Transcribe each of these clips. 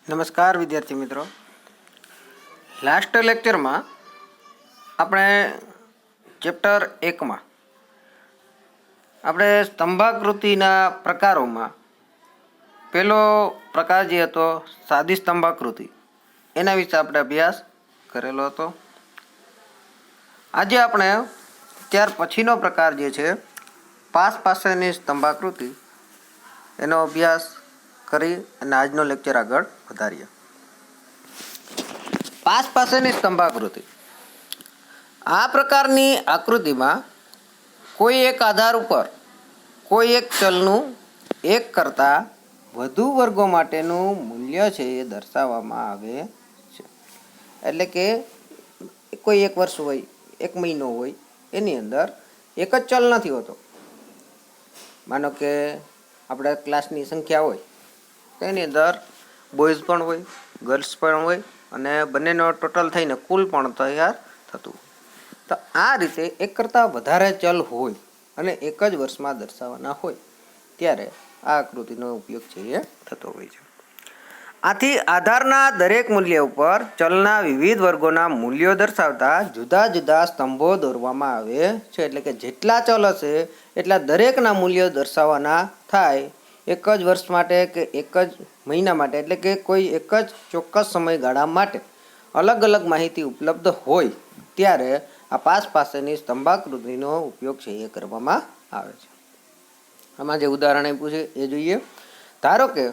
નમસ્કાર વિદ્યાર્થી મિત્રો, લાસ્ટ લેક્ચરમાં આપણે ચેપ્ટર 1માં આપણે સ્તંભાકૃતિના પ્રકારોમાં પહેલો પ્રકાર જે હતો સાદી સ્તંભાકૃતિ, એના વિશે આપણે અભ્યાસ કરેલો હતો. આજે આપણે ત્યાર પછીનો પ્રકાર જે છે પાસ પાસેની સ્તંભાકૃતિ, એનો અભ્યાસ કરી અને આજનો લેક્ચર આગળ વધારીએ. પાસ પાસેની સ્તંભાકૃતિ. આ પ્રકારની આકૃતિમાં કોઈ એક આધાર ઉપર કોઈ એક ચલનું એક કરતાં વધુ વર્ગો માટેનું મૂલ્ય છે એ દર્શાવવામાં આવે છે. એટલે કે કોઈ એક વર્ષ હોય, એક મહિનો હોય, એની અંદર એક જ ચલ નથી હોતો. માનો કે આપણે ક્લાસની સંખ્યા હોય તો એની અંદર બોયઝ પણ હોય, ગર્લ્સ પણ હોય અને બંનેનો ટોટલ થઈને કુલ પણ તૈયાર થતું. તો આ રીતે એક કરતાં વધારે ચલ હોય અને એક જ વર્ષમાં દર્શાવવાના હોય ત્યારે આ આકૃતિનો ઉપયોગ છે એ થતો હોય છે. આથી આધારના દરેક મૂલ્ય ઉપર ચલના વિવિધ વર્ગોના મૂલ્યો દર્શાવતા જુદા જુદા સ્તંભો દોરવામાં આવે છે. એટલે કે જેટલા ચલ હશે એટલા દરેકના મૂલ્યો દર્શાવવાના થાય. એક જ વર્ષ માટે કે એક જ મહિના માટે, એટલે કે કોઈ એક જ ચોક્કસ સમયગાળા માટે અલગ અલગ માહિતી ઉપલબ્ધ હોય ત્યારે આ પાસ પાસેની સ્તંભાકૃતિનો ઉપયોગ છે એ કરવામાં આવે છે. આમાં જે ઉદાહરણ આપ્યું છે એ જોઈએ. ધારો કે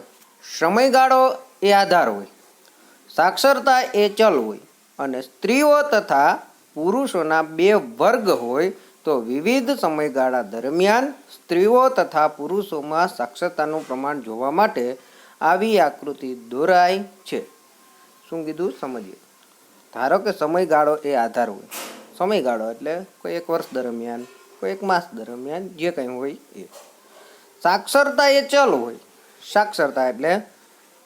સમયગાળો એ આધાર હોય, સાક્ષરતા એ ચલ હોય અને સ્ત્રીઓ તથા પુરુષોના બે વર્ગ હોય તો વિવિધ સમયગાળા દરમિયાન સ્ત્રીઓ તથા પુરુષોમાં સાક્ષરતાનું પ્રમાણ જોવા માટે આવી આકૃતિ દોરાય છે. શું કીધું સમજીએ. ધારો કે સમયગાળો એ આધાર હોય. સમયગાળો એટલે કોઈ એક વર્ષ દરમિયાન, કોઈ એક માસ દરમિયાન, જે કંઈ હોય એ. સાક્ષરતા એ ચલ હોય. સાક્ષરતા એટલે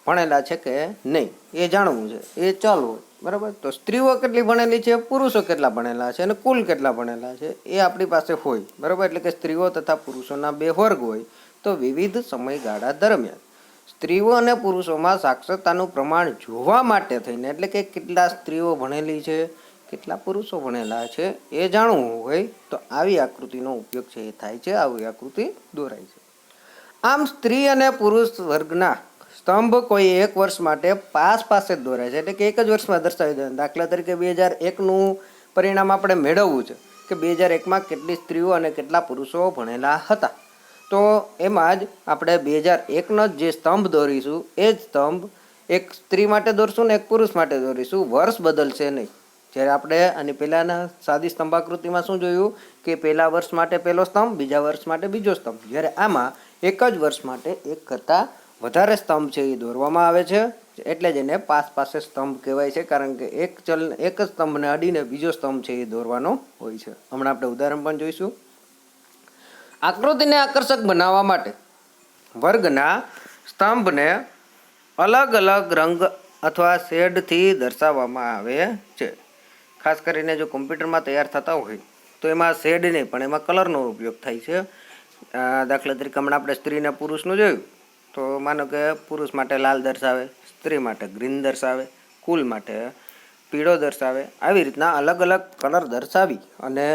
ભણેલા છે કે નહીં એ જાણવું છે, એ ચલ હોય. બરાબર. તો સ્ત્રીઓ કેટલી ભણેલી છે, પુરુષો કેટલા ભણેલા છે અને કુલ કેટલા ભણેલા છે એ આપણી પાસે હોય. બરાબર. એટલે કે સ્ત્રીઓ તથા પુરુષોના બે વર્ગ હોય તો વિવિધ સમયગાળા દરમિયાન સ્ત્રીઓ અને પુરુષોમાં સાક્ષરતાનું પ્રમાણ જોવા માટે થઈને, એટલે કે કેટલા સ્ત્રીઓ ભણેલી છે, કેટલા પુરુષો ભણેલા છે એ જાણવું હોય તો આવી આકૃતિનો ઉપયોગ છે એ થાય છે. આવી આકૃતિ દોરાય છે. આમ સ્ત્રી અને પુરુષ વર્ગના સ્તંભ કોઈ એક વર્ષ માટે પાસ પાસે જ દોરાય છે. એટલે કે એક જ વર્ષમાં દર્શાવી દે. દાખલા તરીકે 2001નું પરિણામ આપણે મેળવવું છે કે 2001માં કેટલી સ્ત્રીઓ અને કેટલા પુરુષો ભણેલા હતા. તો એમાં જ આપણે 2001નો જે સ્તંભ દોરીશું એ જ સ્તંભ એક સ્ત્રી માટે દોરશું ને એક પુરુષ માટે દોરીશું. વર્ષ બદલશે નહીં. જ્યારે આપણે આની પહેલાંના સાદી સ્તંભાકૃતિમાં શું જોયું કે પહેલા વર્ષ માટે પહેલો સ્તંભ, બીજા વર્ષ માટે બીજો સ્તંભ. જ્યારે આમાં એક જ વર્ષ માટે એક કરતાં વધારે સ્તંભ છે એ દોરવામાં આવે છે. એટલે જ એને પાસ પાસે સ્તંભ કહેવાય છે, કારણ કે એક જ સ્તંભને અડીને બીજો સ્તંભ છે એ દોરવાનો હોય છે. હમણાં આપણે ઉદાહરણ પણ જોઈશું. આકૃતિને આકર્ષક બનાવવા માટે વર્ગના સ્તંભને અલગ અલગ રંગ અથવા શેડથી દર્શાવવામાં આવે છે. ખાસ કરીને જો કોમ્પ્યુટરમાં તૈયાર થતા હોય તો એમાં શેડ નહીં પણ એમાં કલરનો ઉપયોગ થાય છે. દાખલા તરીકે હમણાં આપણે સ્ત્રીને પુરુષનું જોયું તો માનો કે પુરુષ માટે લાલ દર્શાવે, સ્ત્રી માટે ગ્રીન દર્શાવે, કુલ માટે પીળો દર્શાવે. આવી રીતના અલગ અલગ કલર દર્શાવી અને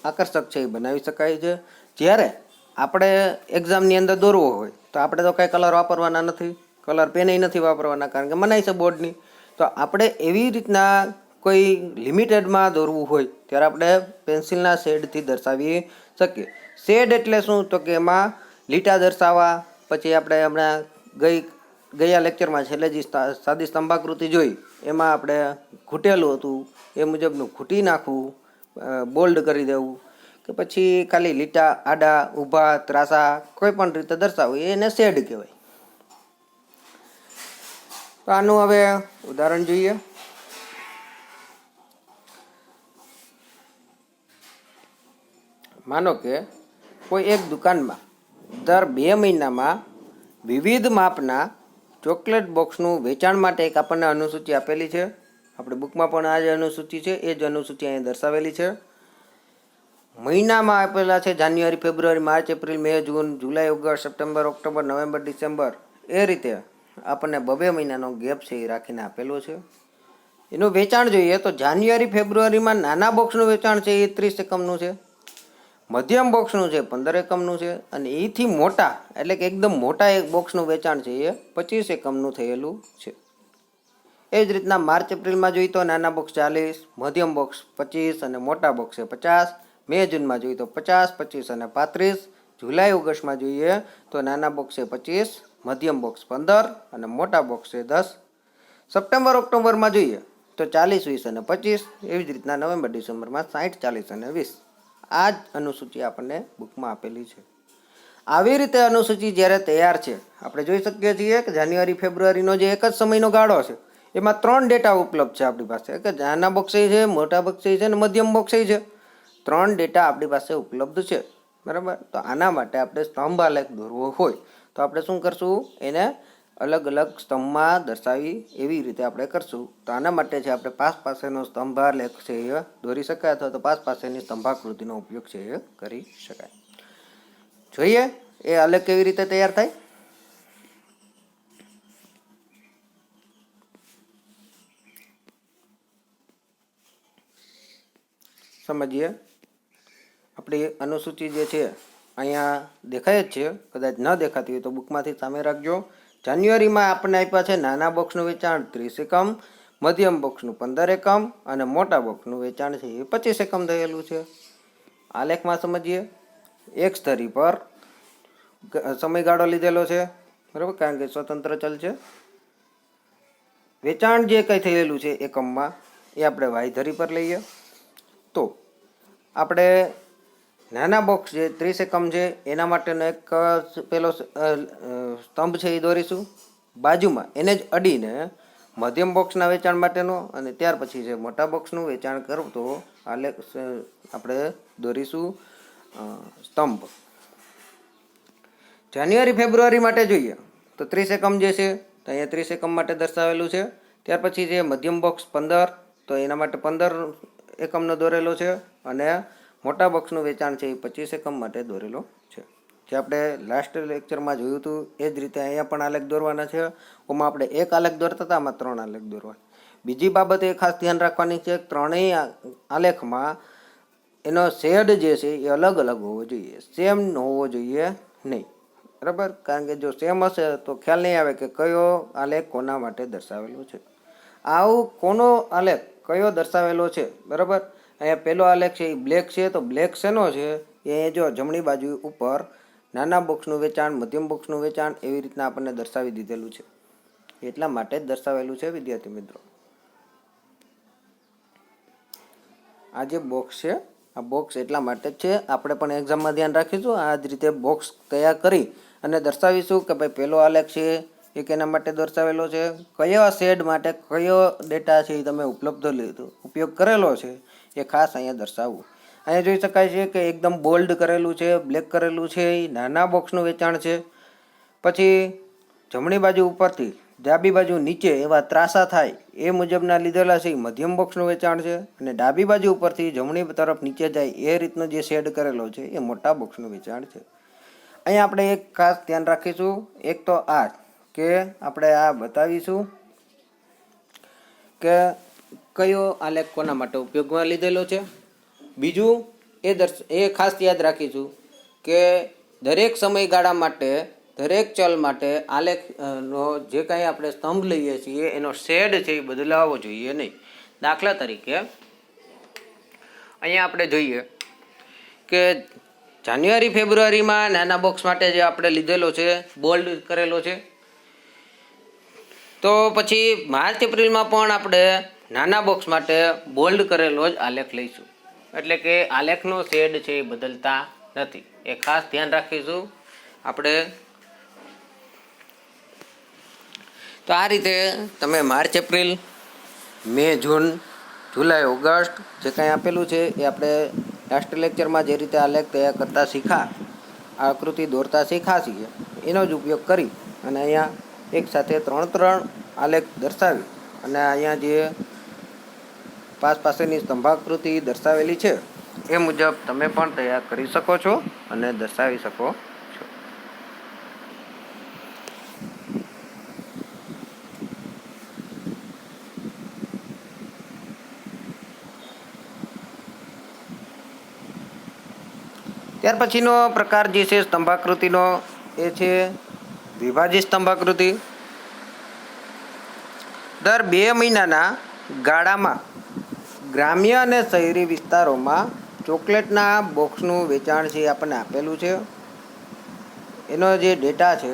આકર્ષક છે એ બનાવી શકાય છે. જ્યારે આપણે એક્ઝામની અંદર દોરવો હોય તો આપણે તો કાંઈ કલર વાપરવાના નથી, કલર પેન નથી વાપરવાના, કારણ કે મનાઈ છે બોર્ડની. તો આપણે એવી રીતના કોઈ લિમિટેડમાં દોરવું હોય ત્યારે આપણે પેન્સિલના શેડથી દર્શાવી શકીએ. શેડ એટલે શું? તો કે એમાં લીટા દર્શાવવા. પછી આપણે હમણાં ગયા લેક્ચરમાં છેલ્લે જે સાદી સ્તંભાકૃતિ જોઈ એમાં આપણે ઘૂંટેલું હતું એ મુજબનું ઘૂંટી નાખવું, બોલ્ડ કરી દેવું, કે પછી ખાલી લીટા આડા ઊભા ત્રાસા કોઈ પણ રીતે દર્શાવવું એને શેડ કહેવાય. તો આનું હવે ઉદાહરણ જોઈએ. માનો કે કોઈ એક દુકાનમાં દર 2 મહિનામાં વિવિધ માપના ચોકલેટ બોક્સનું વેચાણ માટે એક આપણને અનુસૂચિ આપેલી છે. આપણી બુકમાં પણ આ જ અનુસૂચિ છે, એ જ અનુસૂચિ અહીં દર્શાવેલી છે. મહિનામાં આપેલા છે January, February, March, April, May, June, July, August, September, October, November, December. એ રીતે આપણને 2 મહિનાનો ગેપ છે એ રાખીને આપેલો છે. એનું વેચાણ જોઈએ તો જાન્યુઆરી ફેબ્રુઆરીમાં નાના બોક્સનું વેચાણ છે એ 30 એકમનું છે, મધ્યમ બોક્સનું છે 15 એકમનું છે, અને એથી મોટા એટલે કે એકદમ મોટા એક બોક્સનું વેચાણ છે એ 25 એકમનું થયેલું છે. એ જ રીતના માર્ચ એપ્રિલમાં જોઈએ તો નાના બોક્સ 40, મધ્યમ બોક્સ 25 અને મોટા બોક્સ છે 50. મે જૂનમાં જોઈએ તો 50, 25 અને 35. જુલાઈ ઓગસ્ટમાં જોઈએ તો નાના બોક્સ છે 25, મધ્યમ બોક્સ 15 અને મોટા બોક્સ છે 10. સપ્ટેમ્બર ઓક્ટોબરમાં જોઈએ તો 40, 20 અને 25. એવી જ રીતના નવેમ્બર ડિસેમ્બરમાં 60, 40 અને 20. આ જ અનુસૂચિ આપણને બુકમાં આપેલી છે. આવી રીતે અનુસૂચિ જ્યારે તૈયાર છે આપણે જોઈ શકીએ છીએ કે જાન્યુઆરી ફેબ્રુઆરીનો જે એક જ સમયનો ગાળો છે એમાં 3 ડેટા ઉપલબ્ધ છે આપણી પાસે, કે નાના બોક્સે છે, મોટા બોક્સે છે અને મધ્યમ બોક્સે છે. 3 ડેટા આપણી પાસે ઉપલબ્ધ છે, બરાબર. તો આના માટે આપણે સ્તંભ આલેખ દોરવો હોય તો આપણે શું કરશું, એને અલગ અલગ સ્તંભમાં દર્શાવી એવી રીતે આપણે કરશું. તો આના માટે છે આપણે પાસ પાસેનો સ્તંભ આલેખ છે એ દોરી શકાય, અથવા તો પાસ પાસેની સ્તંભાકૃતિનો ઉપયોગ છે એ કરી શકાય. જોઈએ એ આલેખ કેવી રીતે તૈયાર થાય. સમજીએ. આપણી અનુસૂચિ જે છે અહીંયા દેખાય જ છે, કદાચ ન દેખાતી હોય તો બુકમાંથી સામે રાખજો. જાન્યુઆરીમાં આપણને આપ્યા છે નાના બોક્સનું વેચાણ 30 એકમ, મધ્યમ બોક્સનું 15 એકમ અને મોટા બોક્સનું વેચાણ છે એ 25 એકમ થયેલું છે. આલેખમાં સમજીએ. એક ધરી પર સમયગાળો લીધેલો છે, બરાબર, કારણ કે સ્વતંત્ર ચલ છે. વેચાણ જે કંઈ થયેલું છે એકમમાં એ આપણે વાય ધરી પર લઈએ. તો આપણે નાના બોક્સ જે 30 એકમ છે એના માટેનો એક પેલો સ્તંભ છે એ દોરીશું. બાજુમાં એને જ અડીને મધ્યમ બોક્સના વેચાણ માટેનો અને ત્યાર પછી છે મોટા બોક્સનું વેચાણ કરતો આલેખ આપણે દોરીશું સ્તંભ. જાન્યુઆરી ફેબ્રુઆરી માટે જોઈએ તો 30 એકમ જે છે તો અહીંયા 30 એકમ માટે દર્શાવેલું છે. ત્યાર પછી છે મધ્યમ બોક્સ 15, તો એના માટે 15 એકમનો દોરેલો છે, અને મોટા બોક્સનું વેચાણ છે એ 25 એકમ માટે દોરેલો છે. જે આપણે લાસ્ટ લેક્ચરમાં જોયું હતું એ જ રીતે અહીંયા પણ આલેખ દોરવાના છે. ઓમાં આપણે એક આલેખ દોરતા હતા, આમાં 3 આલેખ દોરવાના. બીજી બાબત એ ખાસ ધ્યાન રાખવાની છે, ત્રણેય આલેખમાં એનો શેડ જે છે એ અલગ અલગ હોવો જોઈએ, સેમ હોવો જોઈએ નહીં, બરાબર. કારણ કે જો સેમ હશે તો ખ્યાલ નહીં આવે કે કયો આલેખ કોના માટે દર્શાવેલો છે. આવું કોનો આલેખ કયો દર્શાવેલો છે, બરાબર. અહીંયા પહેલો આલેખ છે એ બ્લેક છે, તો બ્લેક શેનો છે એ જો જમણી બાજુ ઉપર નાના બોક્સનું વેચાણ, મધ્યમ બોક્સનું વેચાણ એવી રીતના આપણને દર્શાવી દીધેલું છે. એટલા માટે જ દર્શાવેલું છે વિદ્યાર્થી મિત્રો. આ જે બોક્સ છે આ બોક્સ એટલા માટે જ છે, આપણે પણ એક્ઝામમાં ધ્યાન રાખીશું. આ જ રીતે બોક્સ તૈયાર કરી અને દર્શાવીશું કે ભાઈ પહેલો આલેખ છે એ કેના માટે દર્શાવેલો છે, કયા શેડ માટે કયો ડેટા છે એ તમે ઉપલબ્ધ લીધો ઉપયોગ કરેલો છે એ ખાસ અહીંયા દર્શાવવું. અહીંયા જોઈ શકાય છે કે એકદમ બોલ્ડ કરેલું છે, બ્લેક કરેલું છે, એ નાના બોક્સનું વેચાણ છે. પછી જમણી બાજુ ઉપરથી ડાબી બાજુ નીચે એવા ત્રાસા થાય એ મુજબના લીધેલા છે એ મધ્યમ બોક્સનું વેચાણ છે, અને ડાબી બાજુ ઉપરથી જમણી તરફ નીચે જાય એ રીતનો જે શેડ કરેલો છે એ મોટા બોક્સનું વેચાણ છે. અહીંયા આપણે એક ખાસ ધ્યાન રાખીશું. એક તો આ કે આપણે આ બતાવીશું કે કયો આલેખ કોના માટે ઉપયોગમાં લીધેલો છે. બીજું એ ખાસ યાદ રાખીશું કે દરેક સમયગાળા માટે દરેક ચલ માટે આલેખનો જે કાંઈ આપણે સ્તંભ લઈએ છીએ એનો શેડ છે એ બદલાવવો જોઈએ નહીં. દાખલા તરીકે અહીંયા આપણે જોઈએ કે જાન્યુઆરી ફેબ્રુઆરીમાં નાના બોક્સ માટે જે આપણે લીધેલો છે બોલ્ડ કરેલો છે, તો પછી માર્ચ એપ્રિલમાં પણ આપણે નાના બોક્સ માટે બોલ્ડ કરેલો જ આલેખ લઈશું. એટલે કે આલેખનો શેડ છે એ બદલતા નથી, એ ખાસ ધ્યાન રાખીશું આપણે. તો આ રીતે તમે March April, May June, July August જે કાંઈ આપેલું છે એ આપણે લાસ્ટ લેક્ચરમાં જે રીતે આલેખ તૈયાર કરતા શીખા, આકૃતિ દોરતા શીખા છીએ એનો જ ઉપયોગ કરી અને અહીંયા એક સાથે 3 આલેખ દર્શાવી અને અહીંયા જે પાસેની સ્તંભાકૃતિ દર્શાવેલી છે એ મુજબ તમે પણ તૈયાર કરી શકો છો અને દર્શાવી શકો છો. ત્યાર પછીનો પ્રકાર જે છે સ્તંભાકૃતિનો એ છે વિભાજિત સ્તંભાકૃતિ. દર 2 મહિનાના ગાળામાં ગ્રામ્ય અને શહેરી વિસ્તારોમાં ચોકલેટના બોક્સનું વેચાણ છે આપણને આપેલું છે. એનો જે ડેટા છે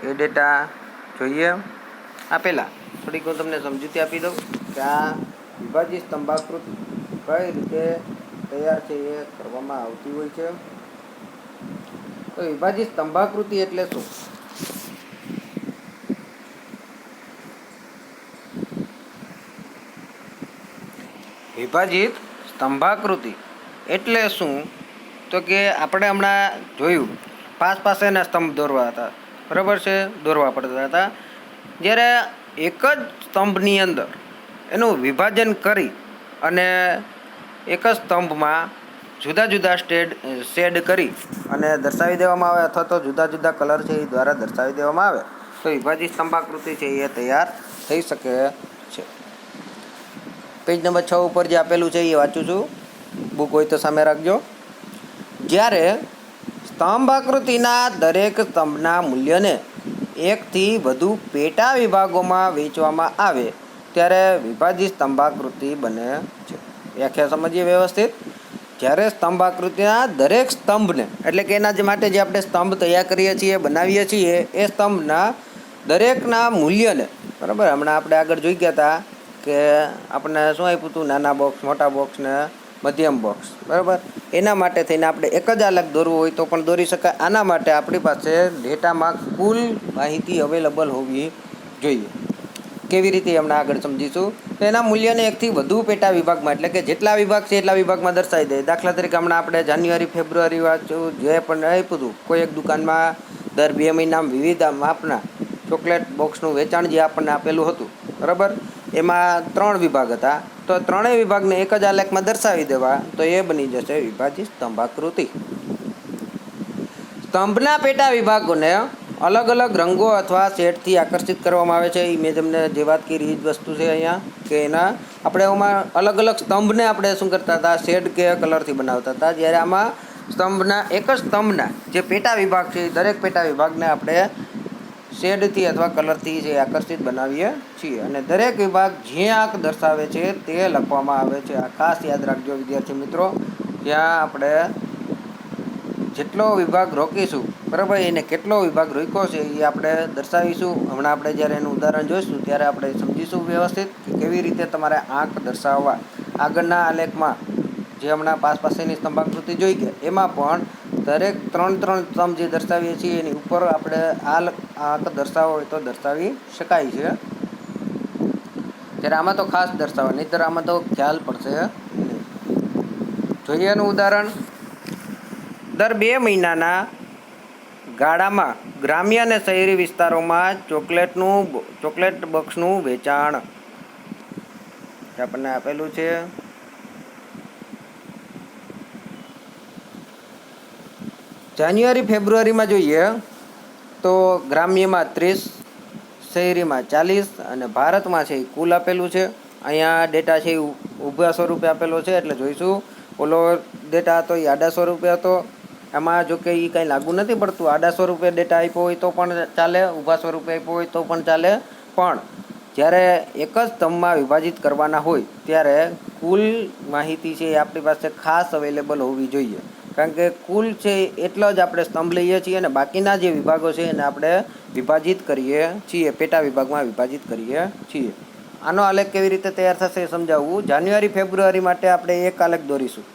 એ ડેટા જોઈએ. આપેલા થોડીક હું તમને સમજૂતી આપી દઉં કે આ વિભાજિત સ્તંભાકૃતિ કઈ રીતે તૈયાર છે એ કરવામાં આવતી હોય છે. તો વિભાજિત સ્તંભાકૃતિ એટલે શું? વિભાજિત સ્તંભાકૃતિ એટલે શું? તો કે આપણે હમણાં જોયું પાસેના સ્તંભ દોરવા હતા, બરાબર છે, દોરવા પડતા હતા. જ્યારે એક જ સ્તંભની અંદર એનું વિભાજન કરી અને એક જ સ્તંભમાં જુદા જુદા શેડ કરી અને દર્શાવી દેવામાં આવે અથવા તો જુદા જુદા કલર છે એ દ્વારા દર્શાવી દેવામાં આવે તો વિભાજિત સ્તંભાકૃતિ છે એ તૈયાર થઈ શકે છે. પેજ નંબર 6 ઉપર જે આપેલું છે એ વાંચું છું, બુક હોય તો સામે રાખજો. જ્યારે સ્તંભ આકૃતિના દરેક સ્તંભના મૂલ્યને એકથી વધુ પેટા વિભાગોમાં વહેંચવામાં આવે ત્યારે વિભાજિત સ્તંભાકૃતિ બને છે. વ્યાખ્યા સમજીએ વ્યવસ્થિત. જ્યારે સ્તંભ આકૃતિના દરેક સ્તંભને એટલે કે એના માટે જે આપણે સ્તંભ તૈયાર કરીએ છીએ, બનાવીએ છીએ, એ સ્તંભના દરેકના મૂલ્યને, બરાબર, હમણાં આપણે આગળ જોઈ ગયા હતા કે આપણને શું આપ્યું હતું, નાના બોક્સ, મોટા બોક્સ ને મધ્યમ બોક્સ, બરાબર. એના માટે થઈને આપણે એક જ આલેખ દોરવું હોય તો પણ દોરી શકાય. આના માટે આપણી પાસે ડેટામાં કુલ માહિતી અવેલેબલ હોવી જોઈએ. કેવી રીતે હમણાં આગળ સમજીશું. તો એના મૂલ્યને એકથી વધુ પેટા વિભાગમાં એટલે કે જેટલા વિભાગ છે એટલા વિભાગમાં દર્શાવી દે. દાખલા તરીકે હમણાં આપણે જાન્યુઆરી ફેબ્રુઆરી વાંચ્યું, જે પણ આપ્યું હતું, કોઈ એક દુકાનમાં દર 2 મહિનામાં વિવિધ માપના ચોકલેટ બોક્સનું વેચાણ જે આપણને આપેલું હતું, બરાબર, એમાં 3 વિભાગ હતા. તો 3 વિભાગને એક જ આલેખમાં દર્શાવી દેવા તો એ બની જશે વિભાજિત સ્તંભાકૃતિ. સ્તંભના પેટા વિભાગોને અલગ અલગ રંગો અથવા શેડથી આકર્ષિત કરવામાં આવે છે. એ મેં તમને જે વાત કરી એ જ વસ્તુ છે અહીંયા કે એના આપણે એમાં અલગ અલગ સ્તંભને આપણે શું કરતા હતા, શેડ કે કલરથી બનાવતા હતા. જ્યારે આમાં સ્તંભના એક જ સ્તંભના જે પેટા વિભાગ છે દરેક પેટા વિભાગને આપણે શેડથી અથવા કલરથી જે આકર્ષિત બનાવીએ છીએ અને દરેક વિભાગ જે આંક દર્શાવે છે તે લખવામાં આવે છે. આ ખાસ યાદ રાખજો વિદ્યાર્થી મિત્રો. ત્યાં આપણે જેટલો વિભાગ રોકીશું, બરાબર, એને કેટલો વિભાગ રોક્યો છે એ આપણે દર્શાવીશું. હમણાં આપણે જ્યારે એનું ઉદાહરણ જોઈશું ત્યારે આપણે સમજીશું વ્યવસ્થિત કે કેવી રીતે તમારે આંક દર્શાવવા. આગળના આલેખમાં જે હમણાં પાસેની સ્તંભાકૃતિ જોઈ ગયા એમાં પણ દરેક 3 સ્તંભ જે દર્શાવીએ છીએ એની ઉપર આપણે આંક દર્શાવવો હોય તો દર્શાવી શકાય છે. ત્યારે આમાં તો ખાસ દર્શાવવા, નહીંતર આમાં તો ખ્યાલ પડશે નહીં. જોઈએ એનું ઉદાહરણ. દર 2 મહિનાના ગાળામાં ગ્રામ્ય અને શહેરી વિસ્તારોમાં ચોકલેટ બોક્સનું વેચાણ આપણને આપેલું છે. જાન્યુઆરી ફેબ્રુઆરીમાં જોઈએ તો ગ્રામ્યમાં 30, શહેરીમાં 40 અને ભારતમાં છે એ કુલ આપેલું છે. અહીંયા ડેટા છે એ ઊભા સ્વરૂપે આપેલો છે એટલે જોઈશું. ઓલો ડેટા હતો એ આડા સ્વરૂપે હતો. એમાં જો કે એ કંઈ લાગુ નથી પડતું. આડા સ્વરૂપે ડેટા આપ્યો હોય તો પણ ચાલે, ઊભા સ્વરૂપે આપ્યો હોય તો પણ ચાલે. પણ જ્યારે એક જ સ્તંભમાં વિભાજિત કરવાના હોય ત્યારે કુલ માહિતી છે એ આપણી પાસે ખાસ અવેલેબલ હોવી જોઈએ. કારણ કે કુલ છે એટલો જ આપણે સ્તંભ લઈએ છીએ અને બાકીના જે વિભાગો છે એને આપણે વિભાજિત કરીએ છીએ, પેટા વિભાગમાં વિભાજિત કરીએ છીએ. આનો આલેખ કેવી રીતે તૈયાર થશે એ સમજાવવું. જાન્યુઆરી ફેબ્રુઆરી માટે આપણે એક આલેખ દોરીશું.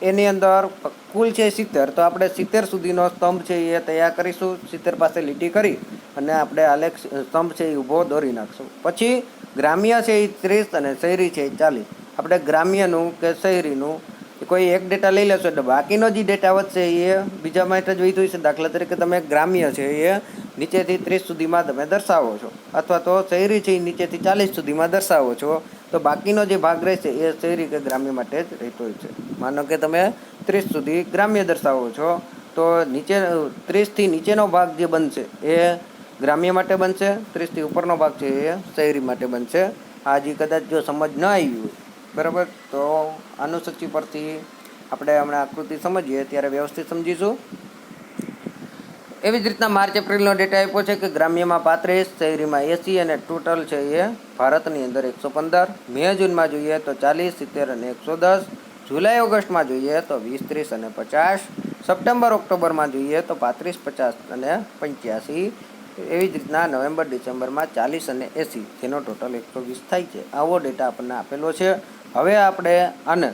એની અંદર કુલ છે 70, તો આપણે 70 સુધીનો સ્તંભ છે એ તૈયાર કરીશું. 70 પાસે લીટી કરી અને આપણે આલેખ સ્તંભ છે એ ઊભો દોરી નાખશું. પછી ગ્રામ્ય છે એ 30 અને શહેરી છે એ 40. આપણે ગ્રામ્યનું કે શહેરીનું કોઈ એક ડેટા લઈ લેશો એટલે બાકીનો જે ડેટા વધશે એ બીજા માટે જ વહીતું છે. દાખલા તરીકે તમે ગ્રામ્ય છે એ નીચેથી 30 સુધીમાં તમે દર્શાવો છો અથવા તો શહેરી છે એ નીચેથી 40 સુધીમાં દર્શાવો છો, તો બાકીનો જે ભાગ રહેશે એ શહેરી કે ગ્રામ્ય માટે જ રહેતો હોય છે. માનો કે તમે 30 સુધી ગ્રામ્ય દર્શાવો છો તો 30થી નીચેનો ભાગ જે બનશે એ ગ્રામ્ય માટે બનશે, 30થી ઉપરનો ભાગ છે એ શહેરી માટે બનશે. આ જે કદાચ જો સમજ ન આવી હોય, બરાબર, તો અનુસૂચિ પરથી આપણે હમણાં આકૃતિ સમજીએ ત્યારે વ્યવસ્થિત સમજીશું. એવી જ રીતના માર્ચ એપ્રિલનો ડેટા આપ્યો છે કે ગ્રામ્યમાં 35, શહેરીમાં 80 અને ટોટલ છે એ ભારતની અંદર 115. મે જૂનમાં જોઈએ તો 40, 70 અને 110. જુલાઈ ઓગસ્ટમાં જોઈએ તો 20, 30 અને 50. સપ્ટેમ્બર ઓક્ટોબરમાં જોઈએ તો 35, 50 અને 85. એવી જ રીતના નવેમ્બર ડિસેમ્બરમાં 40 અને 80, જેનો ટોટલ 120 થાય છે. આવો ડેટા આપણને આપેલો છે. હવે આપણે આને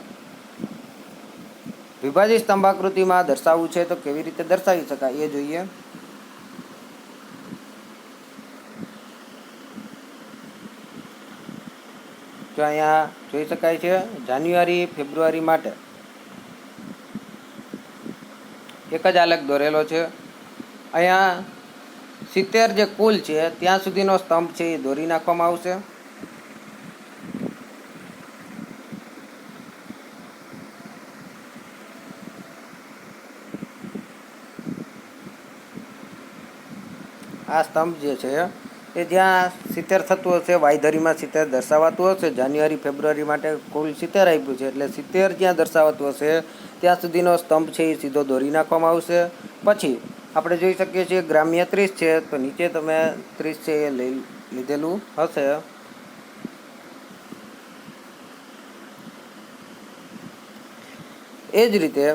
વિભાજિત સ્તંભાકૃતિમાં દર્શાવવું છે તો કેવી રીતે દર્શાવી શકાય એ જોઈએ. તો અહીંયા જોઈ શકાય છે જાન્યુઆરી ફેબ્રુઆરી માટે એક જ આલેખ દોરેલો છે. અહીંયા 70 જે કુલ છે ત્યાં સુધીનો સ્તંભ છે એ દોરી નાખવામાં આવશે. આ સ્તંભ જે છે એ જ્યાં 70 થતું હશે, વાયધરીમાં 70 દર્શાવાતું હશે, જાન્યુઆરી ફેબ્રુઆરી માટે કુલ 70 આપ્યું છે, એટલે 70 જ્યાં દર્શાવાતું હશે ત્યાં સુધીનો સ્તંભ છે એ સીધો દોરી નાખવામાં આવશે. પછી આપણે જોઈ શકીએ છીએ ગ્રામ્ય 30 છે તો નીચે તમે 30 છે એ લીધેલું હશે. એ જ રીતે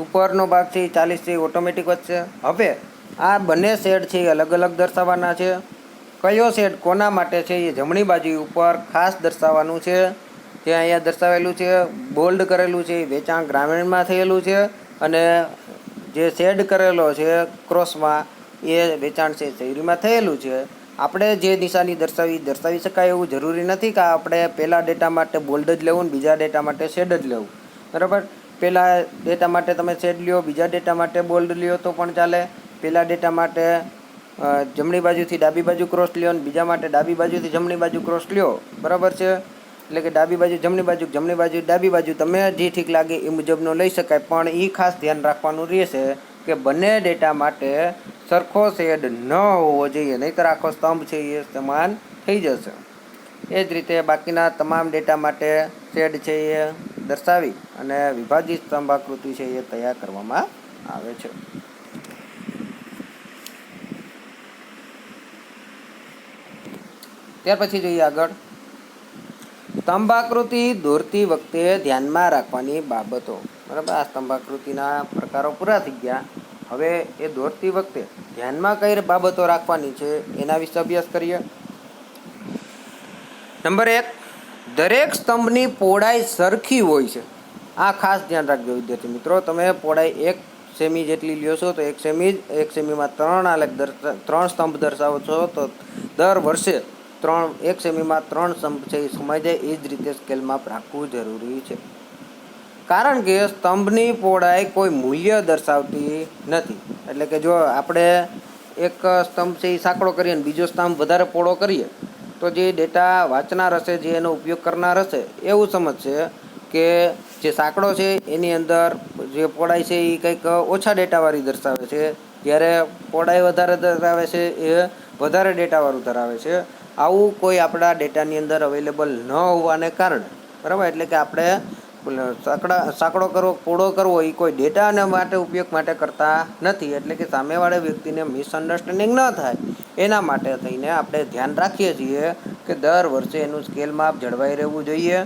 ઉપરનો ભાગ છે 40 છે ઓટોમેટિક વધશે. હવે આ બંને શેડ છે એ અલગ અલગ દર્શાવવાના છે. કયો શેડ કોના માટે છે એ જમણી બાજુ ઉપર ખાસ દર્શાવવાનું છે. જે અહીંયા દર્શાવેલું છે, બોલ્ડ કરેલું છે, એ વેચાણ ગ્રામીણમાં થયેલું છે, અને જે શેડ કરેલો છે ક્રોસમાં એ વેચાણ છે શહેરીમાં થયેલું છે. આપણે જે નિશાની દર્શાવી શકાય એવું જરૂરી નથી કે આપણે પહેલા ડેટા માટે બોલ્ડ જ લેવું ને બીજા ડેટા માટે શેડ જ લેવું. બરાબર, પહેલા ડેટા માટે તમે શેડ લ્યો, બીજા ડેટા માટે બોલ્ડ લ્યો તો પણ ચાલે. પહેલા ડેટા માટે જમણી બાજુથી ડાબી બાજુ ક્રોસ લ્યો અને બીજા માટે ડાબી બાજુથી જમણી બાજુ ક્રોસ લ્યો. બરાબર છે, એટલે કે ડાબી બાજુ જમણી બાજુ ડાબી બાજુ તમે જે ઠીક લાગે એ મુજબનો લઈ શકાય. પણ એ ખાસ ધ્યાન રાખવાનું રહેશે કે બંને ડેટા માટે સરખો શેડ ન હોવો જોઈએ, નહીંતર આખો સ્તંભ છે એ સમાન થઈ જશે. એ જ રીતે બાકીના તમામ ડેટા માટે શેડ છે એ દર્શાવી અને વિભાજિત સ્તંભાકૃતિ છે એ તૈયાર કરવામાં આવે છે. ત્યાર પછી જોઈએ આગળ સ્તંભાકૃતિ દોરતી વખતે ધ્યાનમાં રાખવાની બાબતો. બરાબર, આ સ્તંભાકૃતિના પ્રકારો પૂરા થઈ ગયા. હવે એ દોરતી વખતે ધ્યાનમાં કઈ બાબતો રાખવાની છે એના વિશે અભ્યાસ કરીએ. નંબર 1, દરેક સ્તંભની પહોળાઈ સરખી હોય છે. આ ખાસ ધ્યાન રાખજો વિદ્યાર્થી મિત્રો. તમે પહોળાઈ 1 સેમી જેટલી લ્યો છો તો 1 સેમી, 1 સેમીમાં 3 આલેખ 3 સ્તંભ દર્શાવો છો તો દર વર્ષે 1 સેમીમાં 3 સ્તંભ છે એ સમાઈ જાય. એ જ રીતે સ્કેલમાં રાખવું જરૂરી છે. કારણ કે સ્તંભની પહોળાઈ કોઈ મૂલ્ય દર્શાવતી નથી. એટલે કે જો આપણે એક સ્તંભ છે એ સાંકડો કરીએ અને બીજો સ્તંભ વધારે પહોળો કરીએ તો જે ડેટા વાંચનાર હશે, જે એનો ઉપયોગ કરનાર હશે, એવું સમજશે કે જે સાંકડો છે એની અંદર જે પહોળાઈ છે એ કંઈક ઓછા ડેટાવાળી દર્શાવે છે, જ્યારે પહોળાઈ વધારે દર્શાવે છે એ વધારે ડેટાવાળું ધરાવે છે. આવું કોઈ આપણા ડેટાની અંદર અવેલેબલ ન હોવાને કારણે, બરાબર, એટલે કે આપણે સાંકડો કરવો, પહોળો કરવો એ કોઈ ડેટા માટે ઉપયોગ માટે કરતા નથી. એટલે કે સામેવાળા વ્યક્તિને મિસઅન્ડરસ્ટેન્ડિંગ ન થાય એના માટે થઈને આપણે ધ્યાન રાખીએ છીએ કે દર વર્ષે એનું સ્કેલ માપ જળવાઈ રહેવું જોઈએ.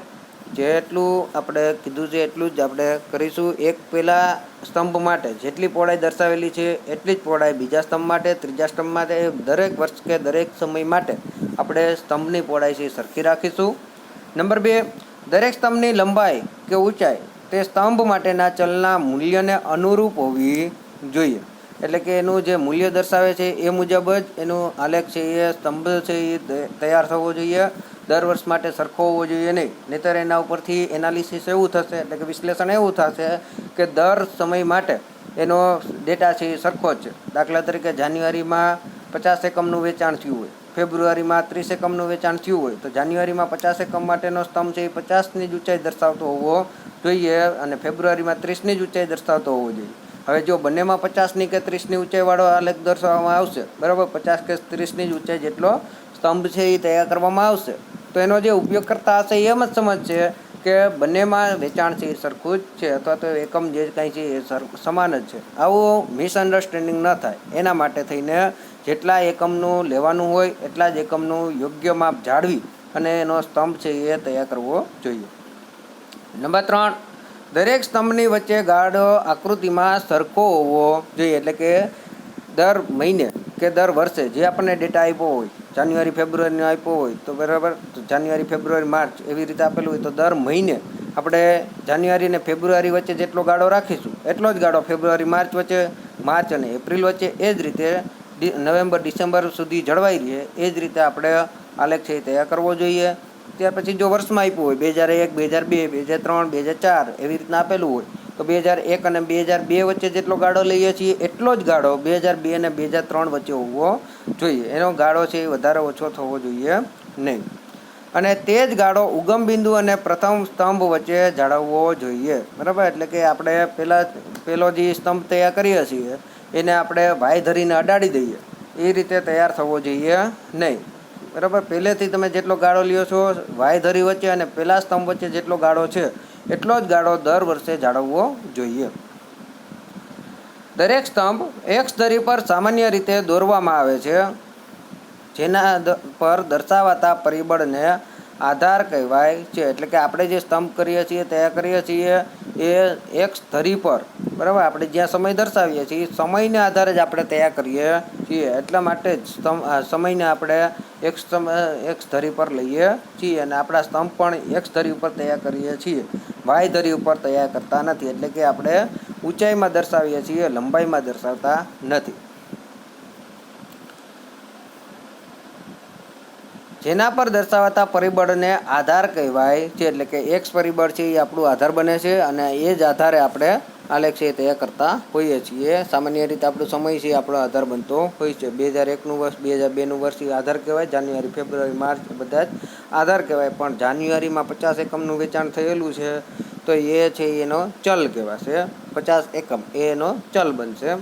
જેટલું આપણે કીધું છે એટલું જ આપણે કરીશું. એક પહેલા સ્તંભ માટે જેટલી પહોળાઈ દર્શાવેલી છે એટલી જ પહોળાઈ બીજા સ્તંભ માટે, ત્રીજા સ્તંભ માટે, દરેક વર્ષ કે દરેક સમય માટે આપણે સ્તંભની પહોળાઈ છે સરખી રાખીશું. નંબર 2, દરેક સ્તંભની લંબાઈ કે ઊંચાઈ તે સ્તંભ માટેના ચલના મૂલ્યને અનુરૂપ હોવી જોઈએ. એટલે કે એનું જે મૂલ્ય દર્શાવે છે એ મુજબ જ એનું આલેખ છે એ સ્તંભ છે એ તૈયાર થવો જોઈએ. દર વર્ષ માટે સરખો હોવો જોઈએ નહીં, નહીંતર એના ઉપરથી એનાલિસિસ એવું થશે, એટલે કે વિશ્લેષણ એવું થશે કે દર સમય માટે એનો ડેટા છે એ સરખો જ છે. દાખલા તરીકે જાન્યુઆરીમાં 50 એકમનું વેચાણ થયું હોય, ફેબ્રુઆરીમાં 30 એકમનું વેચાણ થયું હોય તો જાન્યુઆરીમાં 50 એકમ માટેનો સ્તંભ છે એ 50ની જ ઊંચાઈ દર્શાવતો હોવો જોઈએ અને ફેબ્રુઆરીમાં 30ની જ ઊંચાઈ દર્શાવતો હોવો જોઈએ. હવે જો બંનેમાં 50ની કે 30ની ઊંચાઈવાળો આલેખ દર્શાવવામાં આવશે, બરાબર, 50 કે 30ની જ ઊંચાઈ જેટલો સ્તંભ છે એ તૈયાર કરવામાં આવશે, તો એનો જે ઉપયોગ કરતા હશે એમ જ સમજશે કે બંનેમાં વેચાણ છે એ સરખું જ છે અથવા તો એકમ જે કાંઈ છે એ સમાન જ છે. આવું મિસઅન્ડરસ્ટેન્ડિંગ ન થાય એના માટે થઈને જેટલા એકમનું લેવાનું હોય એટલા જ એકમનું યોગ્ય માપ જાળવી અને એનો સ્તંભ છે એ તૈયાર કરવો જોઈએ. નંબર 3, દરેક સ્તંભની વચ્ચે ગાળો આકૃતિમાં સરખો હોવો જોઈએ. એટલે કે દર મહિને કે દર વર્ષે જે આપણને ડેટા આપ્યો હોય, જાન્યુઆરી ફેબ્રુઆરીનો આપ્યો હોય તો બરાબર, તો જાન્યુઆરી ફેબ્રુઆરી માર્ચ એવી રીતે આપેલું હોય તો દર મહિને આપણે જાન્યુઆરી અને ફેબ્રુઆરી વચ્ચે જેટલો ગાળો રાખીશું એટલો જ ગાળો ફેબ્રુઆરી માર્ચ વચ્ચે, માર્ચ અને એપ્રિલ વચ્ચે, એ જ રીતે નવેમ્બર ડિસેમ્બર સુધી જળવાઈ રહે એ જ રીતે આપણે આલેખ છે એ તૈયાર કરવો જોઈએ. ત્યાર પછી જો વર્ષમાં આપ્યું હોય 2001, 2002, 2003, 2004 એવી રીતના આપેલું હોય તો 2001 અને 2002 વચ્ચે જેટલો ગાળો લઈએ છીએ એટલો જ ગાળો 2002 અને 2003 વચ્ચે હોવો જોઈએ. એનો ગાળો છે એ વધારે ઓછો થવો જોઈએ નહીં. અને તે જ ગાળો ઉગમ બિંદુ અને પ્રથમ સ્તંભ વચ્ચે જાળવવો જોઈએ. બરાબર, એટલે કે આપણે પહેલો જે સ્તંભ તૈયાર કરીએ છીએ એને આપણે વાય ધરીને અડાડી દઈએ એ રીતે તૈયાર થવો જોઈએ નહીં. બરાબર, પહેલેથી તમે જેટલો ગાળો લ્યો છો વાય ધરી વચ્ચે અને પહેલા સ્તંભ વચ્ચે જેટલો ગાળો છે એટલો જ ગાળો દર વર્ષે જાળવવો જોઈએ. દરેક સ્તંભ એક્સ ધરી પર સામાન્ય રીતે દોરવામાં આવે છે. જેના પર દર્શાવાતા પરિબળને આધાર કહેવાય છે. એટલે કે આપણે જે સ્તંભ કરીએ છીએ તૈયાર કરીએ છીએ એ એક્સ ધરી પર, બરાબર, આપણે જ્યાં સમય દર્શાવીએ છીએ સમયને આધારે જ આપણે તૈયાર કરીએ છીએ. એટલા માટે જ સમયને આપણે એક્સ ધરી પર લઈએ છીએ અને આપણા સ્તંભ પણ એક્સ ધરી ઉપર તૈયાર કરીએ છીએ, વાય ધરી ઉપર તૈયાર કરતા નથી. એટલે કે આપણે ઊંચાઈમાં દર્શાવીએ છીએ, લંબાઈમાં દર્શાવતા નથી. જેના પર દર્શાવાતા પરિબળને આધાર કહેવાય છે. એટલે કે એક્સ પરિબળ છે એ આપણું આધાર બને છે અને એ જ આધારે આપણે આલેખ છે તૈયાર કરતા હોઈએ છીએ. સામાન્ય રીતે આપણો સમય છે આપણો આધાર બનતો હોય છે. 2001નું વર્ષ, 2002નું વર્ષ એ આધાર કહેવાય. જાન્યુઆરી, ફેબ્રુઆરી, માર્ચ બધા જ આધાર કહેવાય. પણ જાન્યુઆરીમાં 50 એકમનું વેચાણ થયેલું છે તો એ છે એનો ચલ કહેવાશે. 50 એકમ એ એનો ચલ બનશે.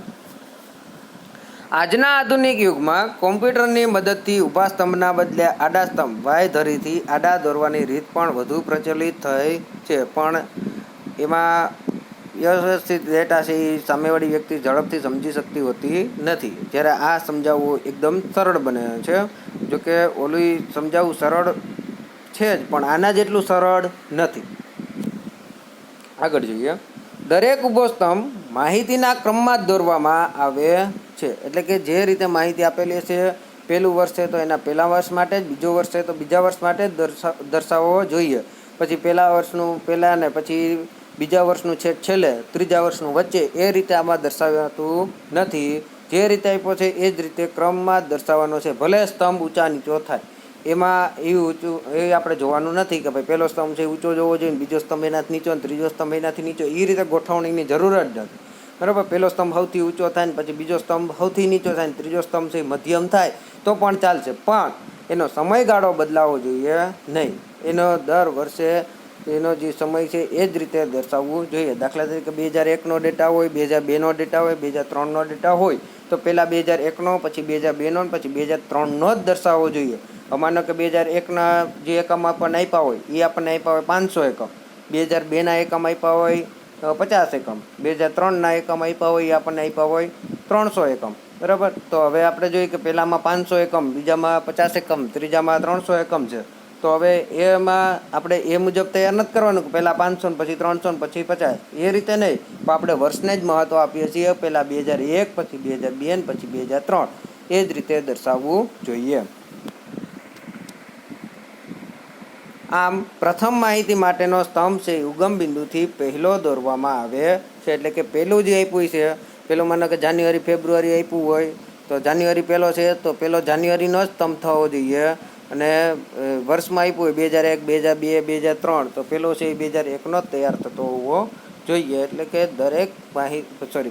આજના આધુનિક યુગમાં કોમ્પ્યુટરની મદદથી ઊભા સ્તંભના બદલે આડા સ્તંભ વાય ધરીથી આડા દોરવાની રીત પણ વધુ પ્રચલિત થઈ છે. પણ એમાં વ્યવસ્થિત ડેટા છે એ સામેવાળી વ્યક્તિ ઝડપથી સમજી શકતી હોતી નથી, જ્યારે આ સમજાવવું એકદમ સરળ બને છે. જોકે ઓલું સમજાવવું સરળ છે જ પણ આના જેટલું સરળ નથી. આગળ જોઈએ. દરેક ઊભો સ્તંભ માહિતીના ક્રમમાં જ દોરવામાં આવે છે. એટલે કે જે રીતે માહિતી આપેલી છે પહેલું વર્ષ છે તો એના પહેલા વર્ષ માટે જ, બીજો વર્ષ છે તો બીજા વર્ષ માટે જ દર્શાવવો જોઈએ. પછી પહેલા વર્ષનું પહેલાં ને પછી બીજા વર્ષનું છેલ્લે, ત્રીજા વર્ષનું વચ્ચે, એ રીતે આમાં દર્શાવાતું નથી. જે રીતે આપ્યો છે એ જ રીતે ક્રમમાં જ દર્શાવવાનો છે. ભલે સ્તંભ ઊંચા નીચો થાય એમાં એવું ઊંચું એ આપણે જોવાનું નથી કે ભાઈ પહેલો સ્તંભ છે ઊંચો જોવો જોઈએ, બીજો સ્તંભ એનાથી નીચો, ત્રીજો સ્તંભ એનાથી નીચો, એ રીતે ગોઠવણીની જરૂર જ નથી. બરાબર, પહેલો સ્તંભ સૌથી ઊંચો થાય ને પછી બીજો સ્તંભ સૌથી નીચો થાય ને ત્રીજો સ્તંભ છે મધ્યમ થાય તો પણ ચાલશે, પણ એનો સમયગાળો બદલાવો જોઈએ નહીં. એનો દર વર્ષે એનો જે સમય છે એ જ રીતે દર્શાવવું જોઈએ. દાખલા તરીકે 2001નો ડેટા હોય, 2002નો ડેટા હોય, 2003નો ડેટા હોય તો પહેલાં 2001નો, પછી 2002નો, પછી 2003નો જ દર્શાવવો જોઈએ. માનો કે 2001ના જે એકમ આપણને આપ્યા હોય એ આપણને આપ્યા હોય 500 એકમ, 2002ના એકમ આપ્યા હોય 50 એકમ, 2003ના એકમ આપ્યા હોય એ આપણને આપ્યા હોય 300 એકમ. બરાબર, તો હવે આપણે જોઈએ કે પહેલામાં 500 એકમ, બીજામાં 50 એકમ, ત્રીજામાં 300 એકમ છે. તો હવે એમાં આપણે એ મુજબ તૈયાર નથી કરવાનું કે પહેલાં 500 ને પછી 300 ને પછી 50, એ રીતે નહીં. પણ આપણે વર્ષને જ મહત્ત્વ આપીએ છીએ. પહેલાં 2001, પછી 2002 ને પછી 2003, એ જ રીતે દર્શાવવું જોઈએ. આમ પ્રથમ માહિતી માટેનો સ્તંભ છે ઉગમ બિંદુથી પહેલો દોરવામાં આવે છે. એટલે કે પહેલું જે આપ્યું છે, પહેલું માનો કે જાન્યુઆરી ફેબ્રુઆરી આપ્યું હોય તો જાન્યુઆરી પહેલો છે તો પહેલો જાન્યુઆરીનો જ સ્તંભ થવો જોઈએ. અને વર્ષમાં આપ્યું હોય 2001, 2002, 2003 તો પહેલો છે એ 2001નો જ તૈયાર થતો હોવો જોઈએ. એટલે કે દરેક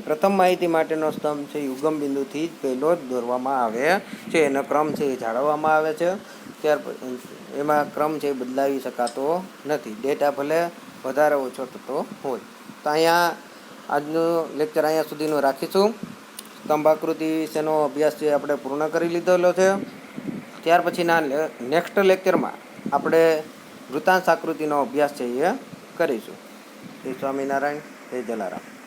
પ્રથમ માહિતી માટેનો સ્તંભ છે એ ઉગમ બિંદુથી જ પહેલો જ દોરવામાં આવે છે. એનો ક્રમ છે એ જાળવવામાં આવે છે. ત્યાર એમાં ક્રમ છે એ બદલાવી શકાતો નથી. ડેટા ભલે વધારે ઓછો થતો હોય. તો અહીંયા આજનું લેક્ચર અહીંયા સુધીનું રાખીશું. સ્તંભ આકૃતિ વિશેનો અભ્યાસ છે આપણે પૂર્ણ કરી લીધેલો છે. ત્યાર પછીના નેક્સ્ટ લેક્ચરમાં આપણે વૃત્તાંશ આકૃતિનો અભ્યાસ છે એ કરીશું. જય સ્વામિનારાયણ, જય જલારામ.